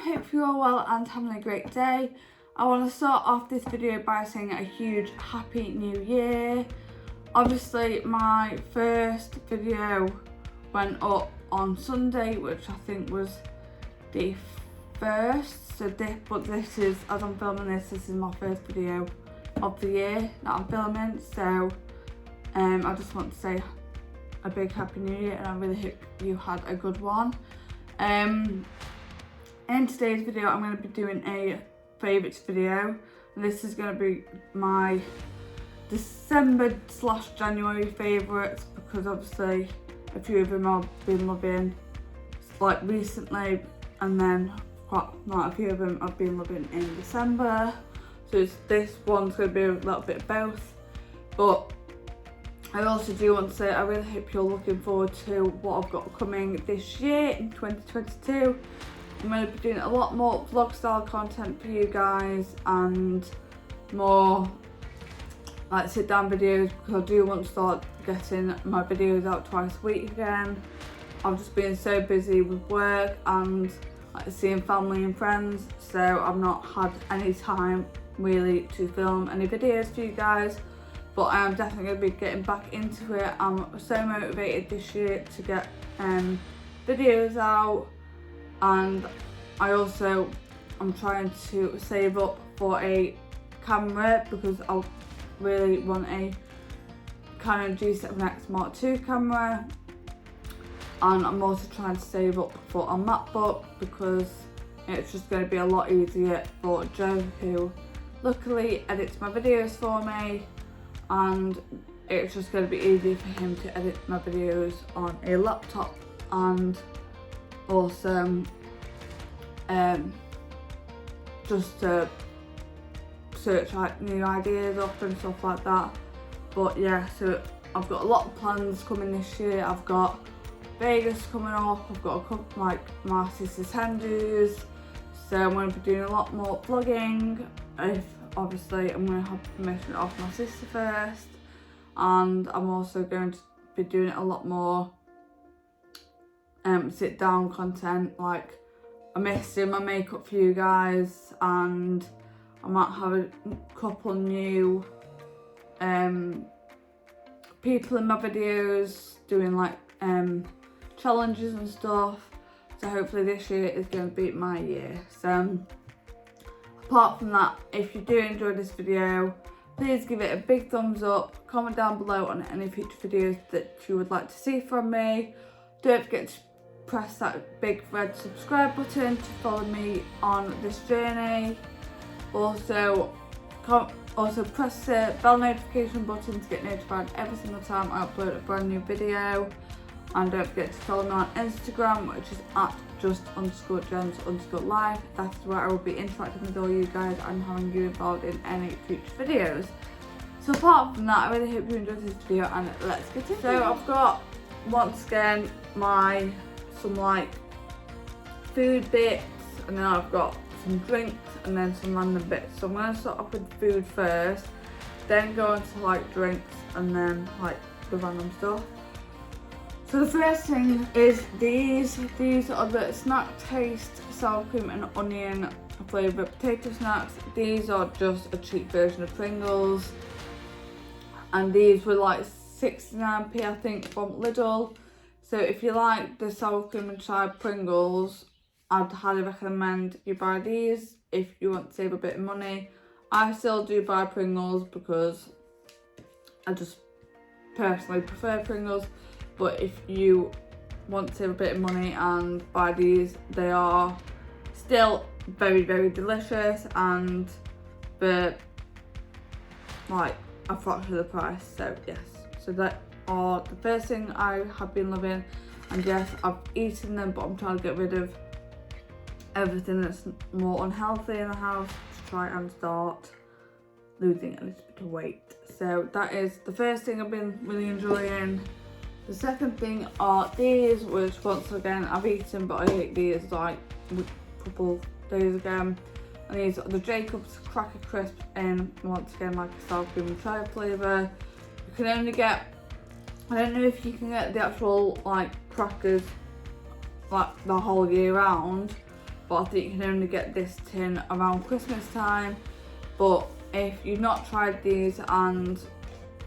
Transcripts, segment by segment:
hope you're all well and having a great day. I want to start off this video by saying a huge happy new year. Obviously my first video went up on Sunday, which I think was the 1st, but this is, as I'm filming this is my first video of the year that I'm filming, so I just want to say a big happy new year and I really hope you had a good one. In today's video I'm going to be doing a favourites video, and this is going to be my December/January favourites, because obviously a few of them I've been loving like recently, and then quite a few of them I've been loving in December, so this one's going to be a little bit of both. But I also do want to say I really hope you're looking forward to what I've got coming this year in 2022. I'm going to be doing a lot more vlog style content for you guys and more like sit down videos, because I do want to start getting my videos out twice a week again. I've just been so busy with work and like seeing family and friends, so I've not had any time really to film any videos for you guys. But I am definitely going to be getting back into it. I'm so motivated this year to get videos out, and I'm trying to save up for a camera, because I really want a Canon G7X Mark II camera, and I'm also trying to save up for a MacBook, because it's just going to be a lot easier for Joe, who luckily edits my videos for me, and it's just going to be easier for him to edit my videos on a laptop, and also just to search like new ideas up and stuff like that. But yeah, so I've got a lot of plans coming this year. I've got Vegas coming up, I've got a couple like my sister's hen do's, so I'm going to be doing a lot more vlogging. If obviously I'm going to have permission off my sister first, and I'm also going to be doing a lot more sit down content. Like I missed doing my makeup for you guys, and I might have a couple new people in my videos doing like challenges and stuff, so hopefully this year is going to be my year. So apart from that, if you do enjoy this video, please give it a big thumbs up, comment down below on any future videos that you would like to see from me. Don't forget to press that big red subscribe button to follow me on this journey. Also press the bell notification button to get notified every single time I upload a brand new video. And don't forget to follow me on Instagram, which is at just_gems_life. That's where I will be interacting with all you guys and having you involved in any future videos. So apart from that, I really hope you enjoyed this video, and let's get into it. So I've got, once again, some like food bits, and then I've got some drinks and then some random bits. So I'm going to start off with food first, then go on to like drinks, and then like the random stuff. So the first thing is these are the Snacktastic sour cream and onion flavoured potato snacks. These are just a cheap version of Pringles, and these were like 69p I think from Lidl. So if you like the sour cream and chive Pringles, I'd highly recommend you buy these if you want to save a bit of money. I still do buy Pringles because I just personally prefer Pringles, but if you want to save a bit of money and buy these, they are still very, very delicious, and they're like a fraction of the price. So yes, so that are the first thing I have been loving, and yes, I've eaten them, but I'm trying to get rid of everything that's more unhealthy in the house to try and start losing a little bit of weight. So that is the first thing I've been really enjoying. The second thing are these, which once again I've eaten, but I ate these like a couple days ago. And these are the Jacob's Cracker Crisp in, once again, like a sour cream and chive flavour. You can only get, I don't know if you can get the actual like crackers like the whole year round, but I think you can only get this tin around Christmas time. But if you've not tried these and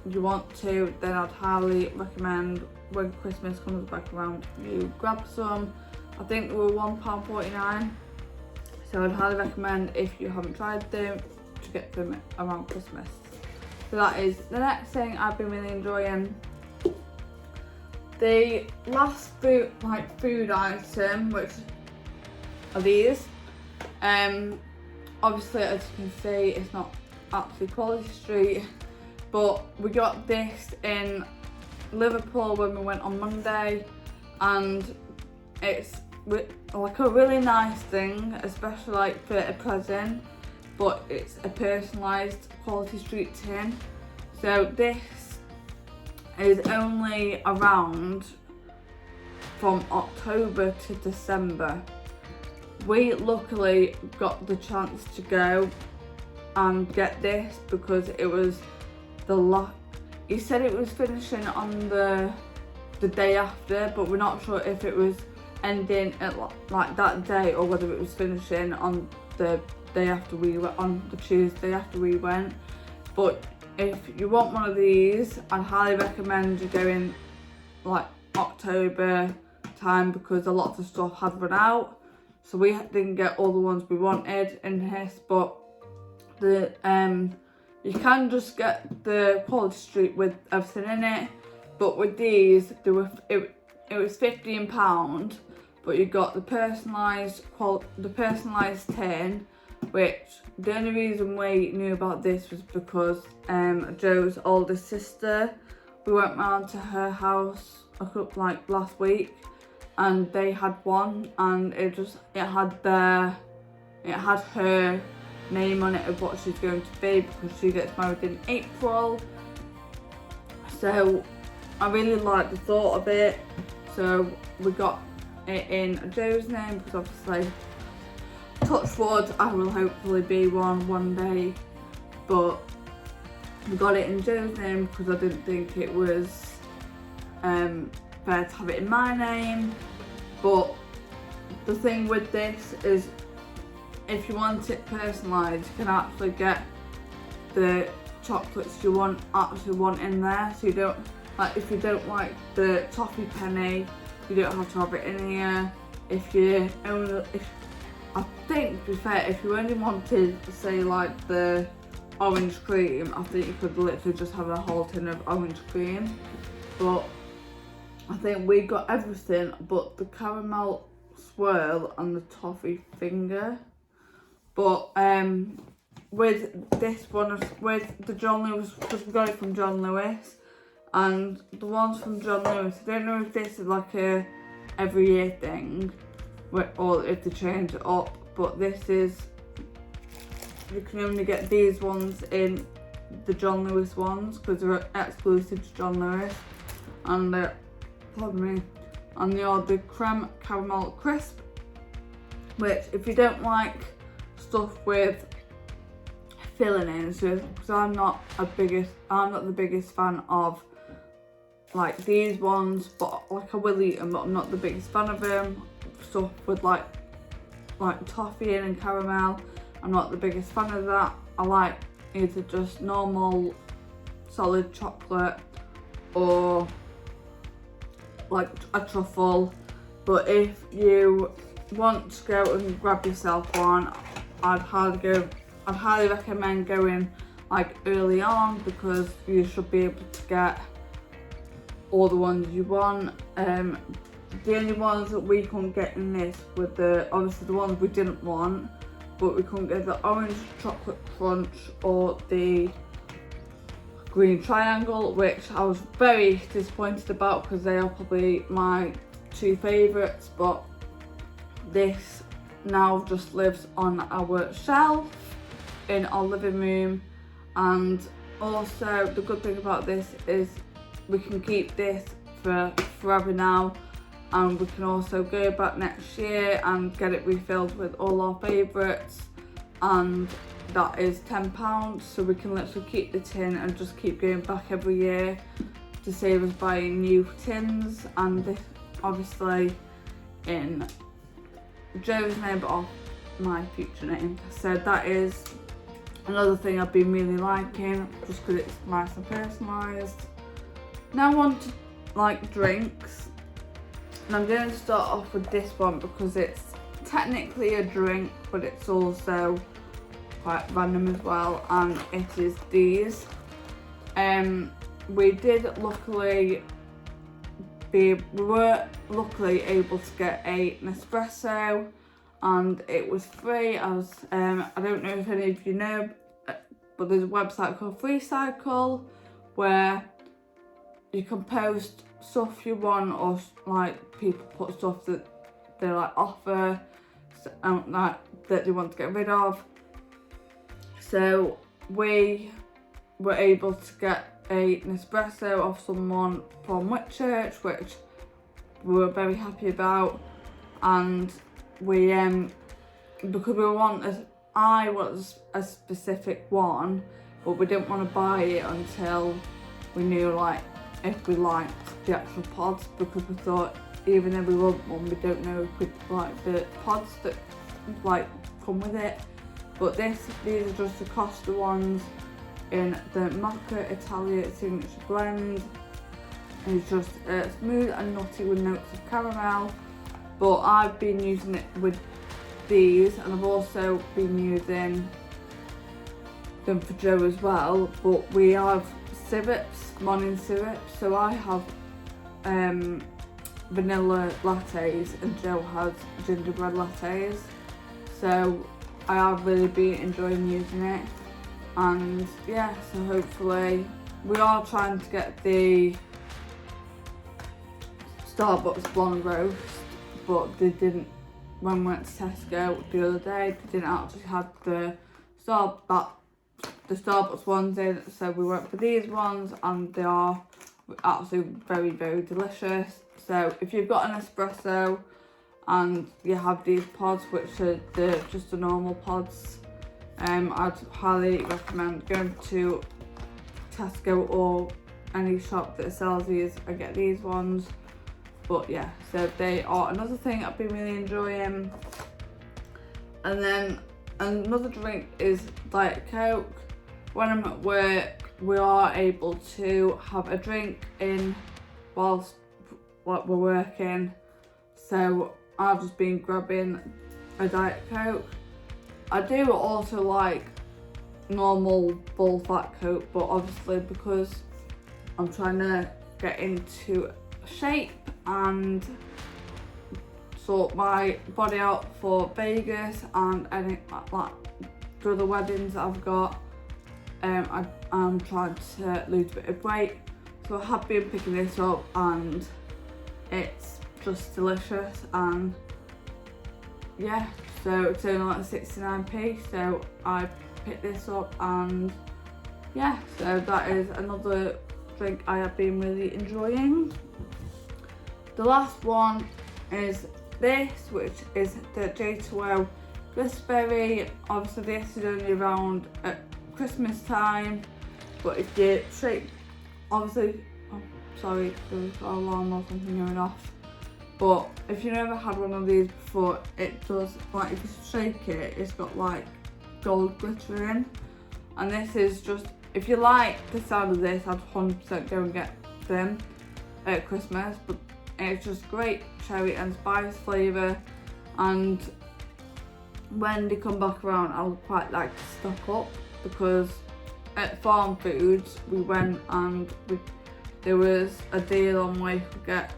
you want to, then I'd highly recommend when Christmas comes back around, you grab some. I think they were £1.49, so I'd highly recommend, if you haven't tried them, to get them around Christmas. So that is the next thing I've been really enjoying. The last food item, which are these. Obviously, as you can see, it's not actually Quality Street, but we got this in Liverpool when we went on Monday, and it's like a really nice thing, especially like for a present, but it's a personalised Quality Street tin. So this is only around from October to December. We luckily got the chance to go and get this because it was he said it was finishing on the day after, but we're not sure if it was ending at like that day or whether it was finishing on the day after we were, on the Tuesday after we went. But if you want one of these, I'd highly recommend you go in like October time, because a lot of the stuff had run out, so we didn't get all the ones we wanted in this. But the you can just get the Quality Street with everything in it, but with these it was £15, but you got the personalised tin, which the only reason we knew about this was because Joe's oldest sister, we went round to her house like last week, and they had one, and it had her name on it of what she's going to be, because she gets married in April. So I really liked the thought of it, so we got it in Joe's name, because obviously, touch wood, I will hopefully be one day, but we got it in Joe's name because I didn't think it was fair to have it in my name. But the thing with this is, if you want it personalised, you can actually get the chocolates you want in there. So you don't, like, if you don't like the toffee penny, you don't have to have it in here. I think, to be fair, if you only wanted, say, like the orange cream, I think you could literally just have a whole tin of orange cream. But I think we got everything but the caramel swirl and the toffee finger. But with this one, with the John Lewis, because we got it from John Lewis, and the ones from John Lewis, I don't know if this is like a every year thing, or if they change it up, but this is, you can only get these ones in the John Lewis ones because they're exclusive to John Lewis, and they're, pardon me, and they are the creme caramel crisp, which if you don't like stuff with filling in, so because I'm not the biggest fan of like these ones, but like I will eat them, but I'm not the biggest fan of them. Stuff with like toffee in and caramel, I'm not the biggest fan of that. I like either just normal solid chocolate or like a truffle. But if you want to go and grab yourself one, I'd highly recommend going like early on, because you should be able to get all the ones you want. The only ones that we couldn't get in this were obviously the ones we didn't want, but we couldn't get the orange chocolate crunch or the green triangle, which I was very disappointed about because they are probably my two favourites. But this now just lives on our shelf in our living room, and also the good thing about this is we can keep this for forever now, and we can also go back next year and get it refilled with all our favourites, and that is £10, so we can literally keep the tin and just keep going back every year to save us buying new tins. And this obviously in Joe's name but off my future name. So that is another thing I've been really liking, just because it's nice and personalised. Now on to like drinks, and I'm going to start off with this one because it's technically a drink, but it's also quite random as well, and it is these. We were luckily able to get a Nespresso, and it was free. I don't know if any of you know, but there's a website called Freecycle where you can post stuff you want, or like people put stuff that they like offer, like that they want to get rid of. So we were able to get a Nespresso off someone from Whitchurch, which we were very happy about, and we because I was a specific one, but we didn't want to buy it until we knew like if we liked the actual pods, because we thought even though we want one, we don't know if we like the pods that like come with it. But these are just the Costa ones in the Mocha Italia Signature Blend. And it's just smooth and nutty with notes of caramel. But I've been using it with these, and I've also been using them for Joe as well. But we have syrups, morning syrups. So I have vanilla lattes and Joe has gingerbread lattes. So I have really been enjoying using it, and yeah, so hopefully we are trying to get the Starbucks blonde roast, but they didn't, when we went to Tesco the other day, they didn't actually have the Starbucks ones in, so we went for these ones, and they are absolutely very, very delicious. So if you've got an espresso and you have these pods, which are just the normal pods, I'd highly recommend going to Tesco or any shop that sells these and get these ones. But yeah, so they are another thing I've been really enjoying. And then another drink is Diet Coke. When I'm at work, we are able to have a drink in whilst we're working. So I've just been grabbing a Diet Coke. I do also like normal full fat Coke, but obviously because I'm trying to get into shape and sort my body out for Vegas and any like the other weddings I've got, I'm trying to lose a bit of weight. So I have been picking this up, and it's just delicious, and yeah, so it's only like 69p, so I picked this up, and yeah, so that is another drink I have been really enjoying. The last one is this, which is the J2O Glitterberry. Obviously this is only around at Christmas time, but if you shake, obviously, oh sorry, there's an alarm or something going off. But if you've never had one of these before, it does, like if you shake it, it's got like gold glitter in. And this is just, if you like the sound of this, I'd 100% go and get them at Christmas. But it's just great cherry and spice flavour, and when they come back around, I would quite like to stock up, because at Farm Foods we went and there was a deal on where you could get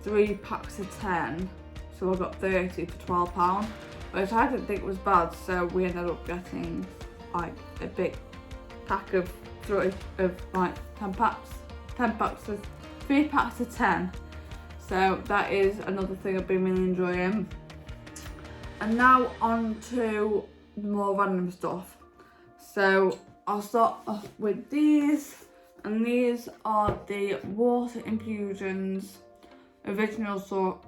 3 packs of 10, so I got 30 for £12, which I didn't think was bad, so we ended up getting like a big pack of 3 packs of 10. So that is another thing I've been really enjoying. And now on to the more random stuff. So I'll start off with these, and these are the Water Infusions original source.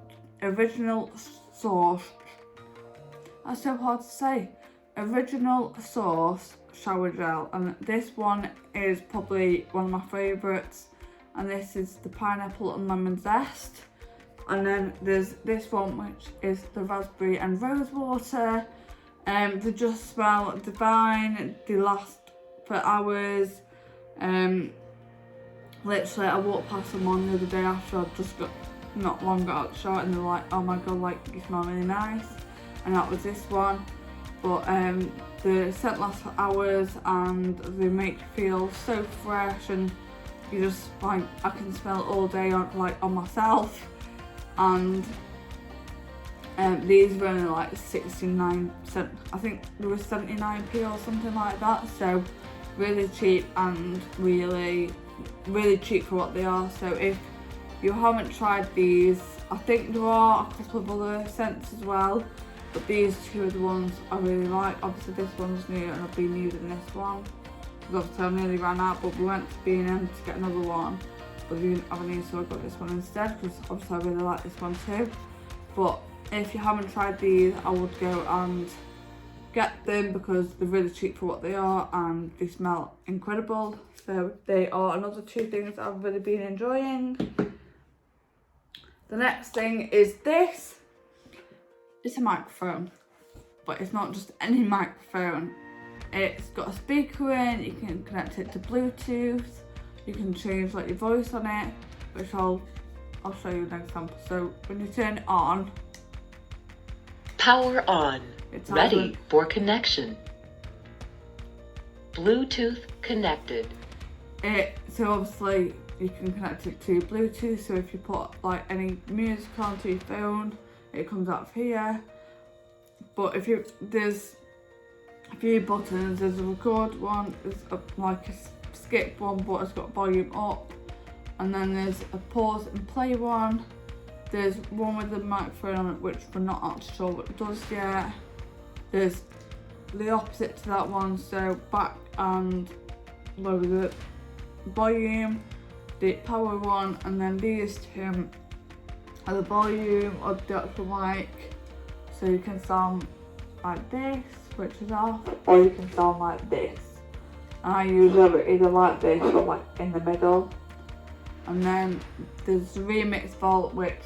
That's so hard to say. Original Source shower gel, and this one is probably one of my favourites. And this is the pineapple and lemon zest. And then there's this one, which is the raspberry and rose water. They just smell divine. They last for hours. Literally, I walked past someone the other day after I'd just not long got out the shower, and they're like, oh my god, like, you smell really nice. And that was this one. But the scent lasts for hours, and they make you feel so fresh, and you just, like, I can smell all day on myself. And these were only like 69cents. I think there was 79p or something like that. So really cheap, and really cheap for what they are. So if you haven't tried these, I think there are a couple of other scents as well, but these two are the ones I really like. Obviously this one's new, and I've been using this one because obviously I nearly ran out, but we went to B&M to get another one, but we didn't have any, so I got this one instead, because obviously I really like this one too. But if you haven't tried these, I would go and get them because they're really cheap for what they are, and they smell incredible. So they are another two things that I've really been enjoying. The next thing is this. It's a microphone, but it's not just any microphone. It's got a speaker in, you can connect it to Bluetooth, you can change like your voice on it, which I'll show you an example. So when you turn it on, power on, ready for connection. Bluetooth connected. So obviously you can connect it to Bluetooth, so if you put like any music onto your phone, it comes out of here. But there's a few buttons. There's a record one, there's like a skip one, but it's got volume up, and then there's a pause and play one. There's one with the microphone on it, which we're not actually sure what it does yet. There's the opposite to that one, so back and lower the volume, the power one, and then these two are the volume of the actual mic. So you can sound like this, which is off, or you can sound like this. And I usually either like this or like in the middle. And then there's the remix vault, which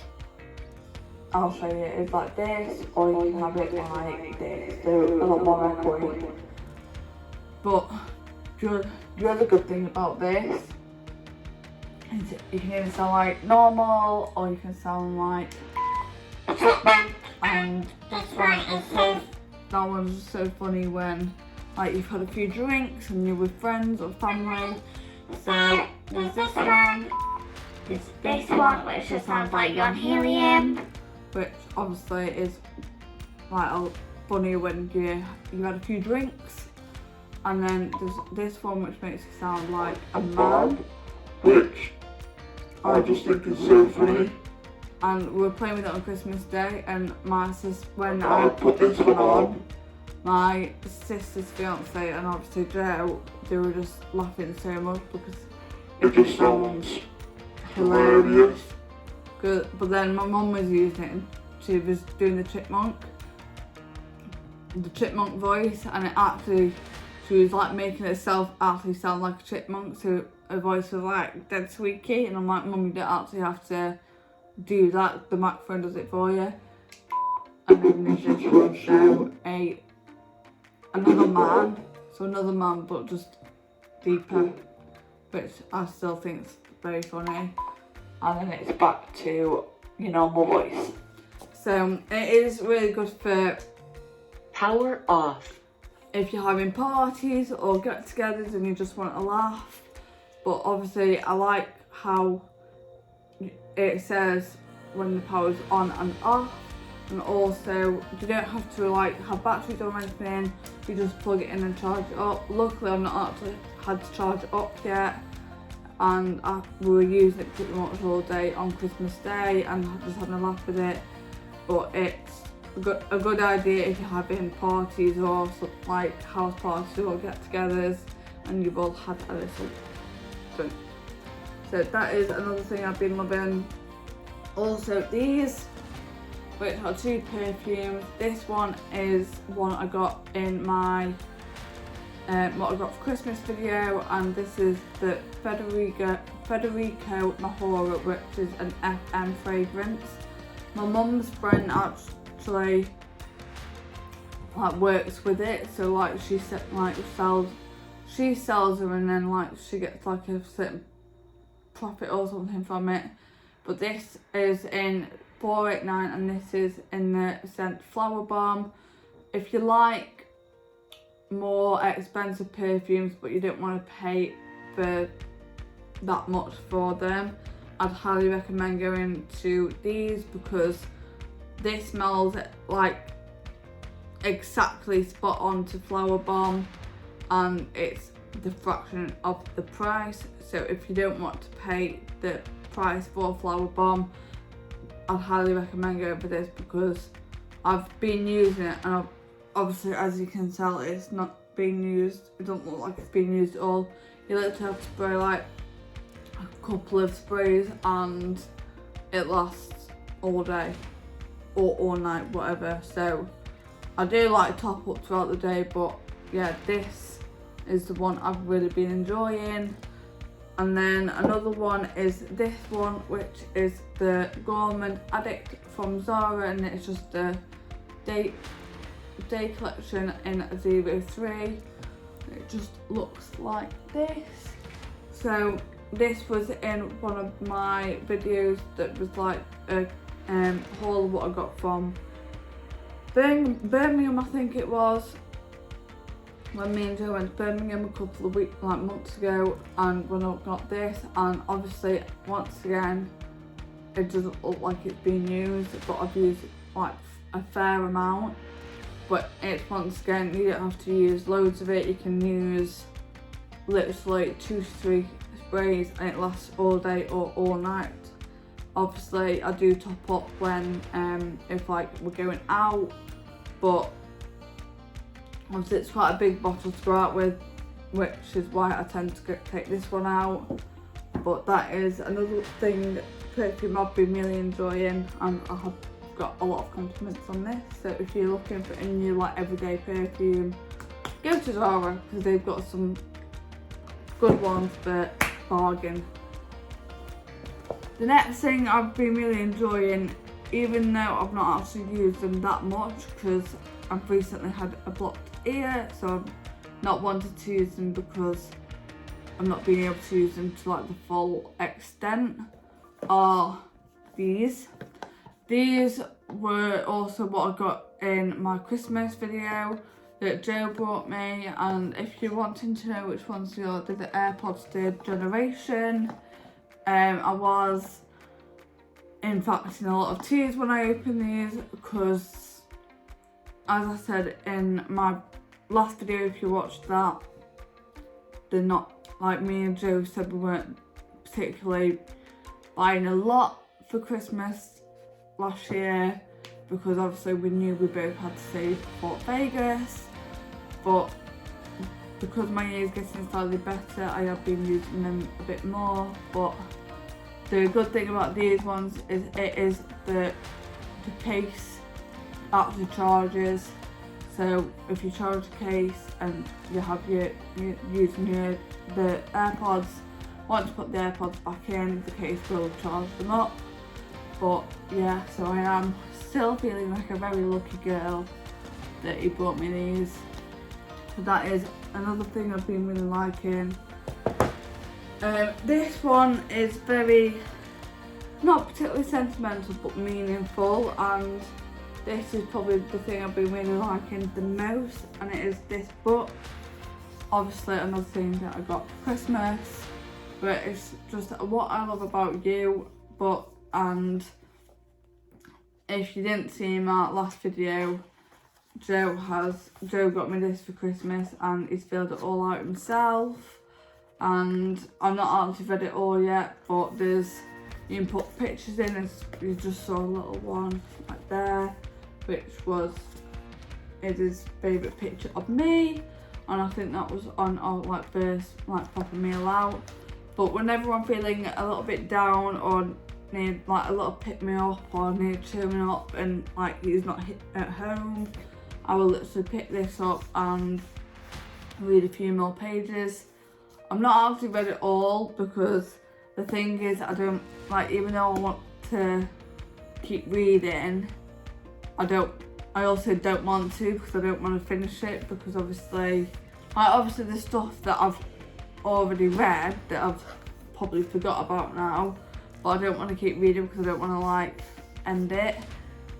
I'll show you, is like this, or you can have it like this. So a lot more echoey. But the other good thing about this is you can either sound like normal, or you can sound like and this one is that one's so funny when like you've had a few drinks and you're with friends or family. So there's this one, there's this one which just sounds like you're on helium, which obviously is like funny when you had a few drinks. And then there's this one which makes you sound like a man, which I just think is so funny. And we were playing with it on Christmas Day, and my sister, when I put this one on, my sister's fiance and obviously Joe, they were just laughing so much because it just sounds hilarious. But then my mum was using it, and she was doing the chipmunk voice, and it actually, she was like making herself actually sound like a chipmunk, so her voice was like dead squeaky, and I'm like, Mum, you don't actually have to do that, the microphone does it for you. And then there's this one, so another man, but just deeper, which I still think is very funny. And then it's back to your normal voice. So it is really good for power off if you're having parties or get-togethers and you just want to laugh. But obviously I like how it says when the power's on and off, and also you don't have to like have batteries or anything, you just plug it in and charge it up. Luckily I've not actually had to charge it up yet, and we were using it pretty much all day on Christmas Day and just having a laugh with it. But it's a good idea if you're having parties or like house parties or get-togethers and you've all had a little drink. So that is another thing I've been loving. Also these, which are two perfumes. This one is one I got in my what I got for Christmas video, and this is the Federico Mahora, which is an FM fragrance. My mum's brand actually like works with it, so like she sells them, and then like she gets like a certain profit or something from it. But this is in 489 and this is in the scent Flower Bomb. If you like more expensive perfumes but you don't want to pay for that much for them, I'd highly recommend going to these, because this smells like exactly spot on to Flower Bomb, and it's the fraction of the price. So if you don't want to pay the price for Flower Bomb, I'd highly recommend going for this, because I've been using it, and obviously, as you can tell, it's not being used. It doesn't look like it's being used at all. You literally have to spray like a couple of sprays and it lasts all day or all night, whatever. So I do like top up throughout the day, but yeah, this is the one I've really been enjoying. And then another one is this one, which is the Gourmand Addict from Zara, and it's just a day collection in 03. It just looks like this. So this was in one of my videos that was like a haul of what I got from Birmingham, I think it was, when me and Joe went to Birmingham a couple of months ago, and when I got this, and obviously once again it doesn't look like it's been used, but I've used like a fair amount. But it's, once again, you don't have to use loads of it. You can use literally 2 to 3 sprays and it lasts all day or all night. Obviously I do top up when if like we're going out, but obviously it's quite a big bottle to go out with, which is why I tend to take this one out. But that is another thing, perfume I've been really enjoying, and I have got a lot of compliments on this. So if you're looking for a new like everyday perfume, go to Zara, because they've got some good ones for bargain. The next thing I've been really enjoying, even though I've not actually used them that much because I've recently had a blocked ear, so I've not wanted to use them because I'm not being able to use them to like the full extent, are these. These were also what I got in my Christmas video that Joe brought me, and if you're wanting to know which ones they are, they're the AirPods third generation. I was in fact in a lot of tears when I opened these, because as I said in my last video, if you watched that, they're not, like me and Joe said, we weren't particularly buying a lot for Christmas last year, because obviously we knew we both had to save for Vegas. But because my ear is getting slightly better, I have been using them a bit more. But the good thing about these ones is it is the case actually charges. So if you charge the case and you have you're using the AirPods, once you put the AirPods back in, the case will charge them up. But yeah, so I am still feeling like a very lucky girl that he brought me these. So that is another thing I've been really liking. This one is very, not particularly sentimental, but meaningful, and this is probably the thing I've been really liking the most, and it is this book. Obviously another thing that I got for Christmas, but it's just what I love about you. And if you didn't see my last video, Joe got me this for Christmas, and he's filled it all out himself, and I've not actually read it all yet, but you can put pictures in, and you just saw a little one right there, which was his favourite picture of me, and I think that was on our like first like proper meal out. But whenever I'm feeling a little bit down or need like a little pick me up or need cheering up and like he's not at home, I will literally pick this up and read a few more pages. I'm not actually read it all because the thing is I don't like, even though I want to keep reading, I also don't want to because I don't want to finish it, because obviously the stuff that I've already read that I've probably forgot about now, but I don't want to keep reading because I don't want to like end it.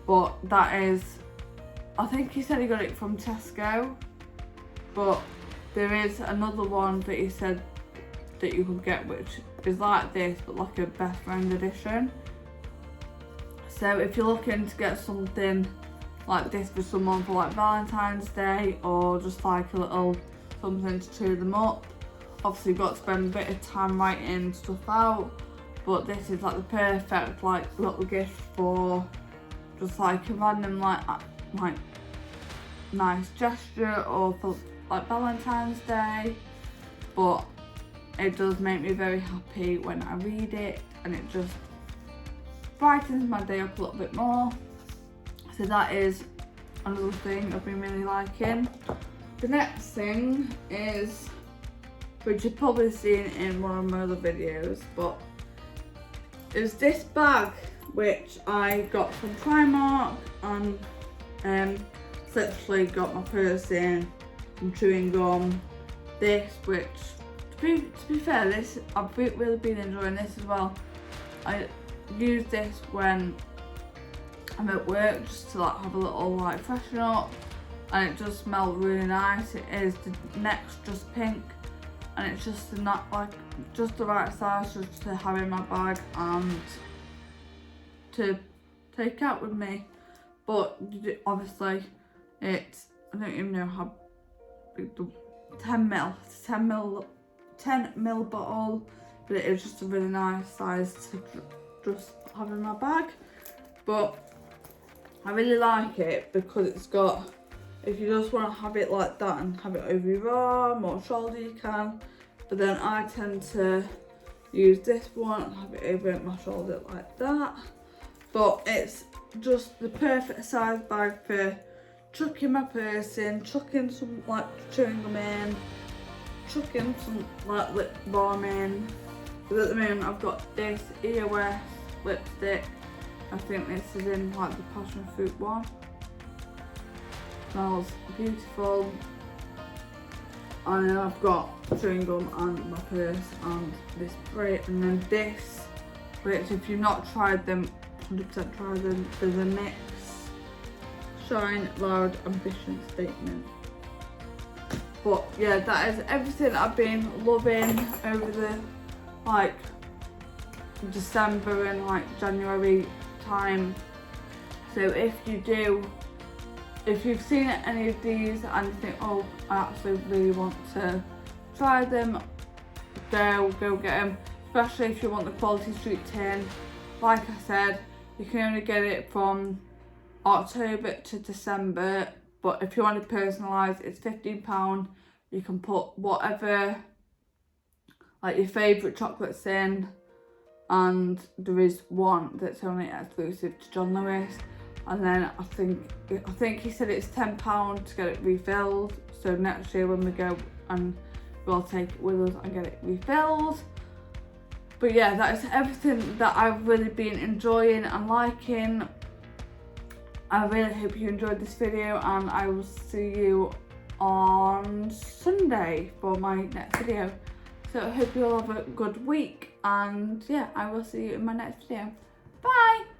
But that is, I think he said he got it from Tesco, but there is another one that he said that you could get which is like this but like a best friend edition. So if you're looking to get something like this for someone for like Valentine's Day, or just like a little something to cheer them up, obviously you've got to spend a bit of time writing stuff out, but this is like the perfect like little gift for just like a random like nice gesture, or for like Valentine's Day. But it does make me very happy when I read it, and it just brightens my day up a little bit more. So that is another thing I've been really liking. The next thing is, which you've probably seen in one of my other videos, but it's this bag which I got from Primark, and literally got my purse in, some chewing gum, this, which to be fair, this I've really been enjoying this as well. I use this when I'm at work just to like have a little like freshen up, and it just smells really nice. It is, the neck's just pink, and it's just not like just the right size just to have in my bag and to take out with me. But obviously it's, I don't even know how big the 10 mil bottle, but it is just a really nice size to just have in my bag. But I really like it because it's got, if you just want to have it like that and have it over your arm or shoulder, you can, but then I tend to use this one and have it over my shoulder like that. But it's just the perfect size bag for chucking my purse in, chucking some like chewing gum in, chucking some like lip balm in. But at the moment I've got this EOS lipstick. I think this is in like the passion fruit one. Smells beautiful. And then I've got chewing gum and my purse and this spray, and then this, which if you've not tried them, 100% try them. There's a NYX Shine Loud Ambition Statement. But yeah, that is everything I've been loving over the like December and like January time. So if you've seen any of these and you think, oh, I actually really want to try them, go get them. Especially if you want the Quality Street tin. Like I said, you can only get it from October to December, but if you want it personalised, it's £15. You can put whatever, like your favourite chocolates in, and there is one that's only exclusive to John Lewis. And then I think he said it's £10 to get it refilled. So next year when we go, and we'll take it with us and get it refilled. But yeah, that is everything that I've really been enjoying and liking. I really hope you enjoyed this video, and I will see you on Sunday for my next video. So I hope you all have a good week, and yeah, I will see you in my next video. Bye!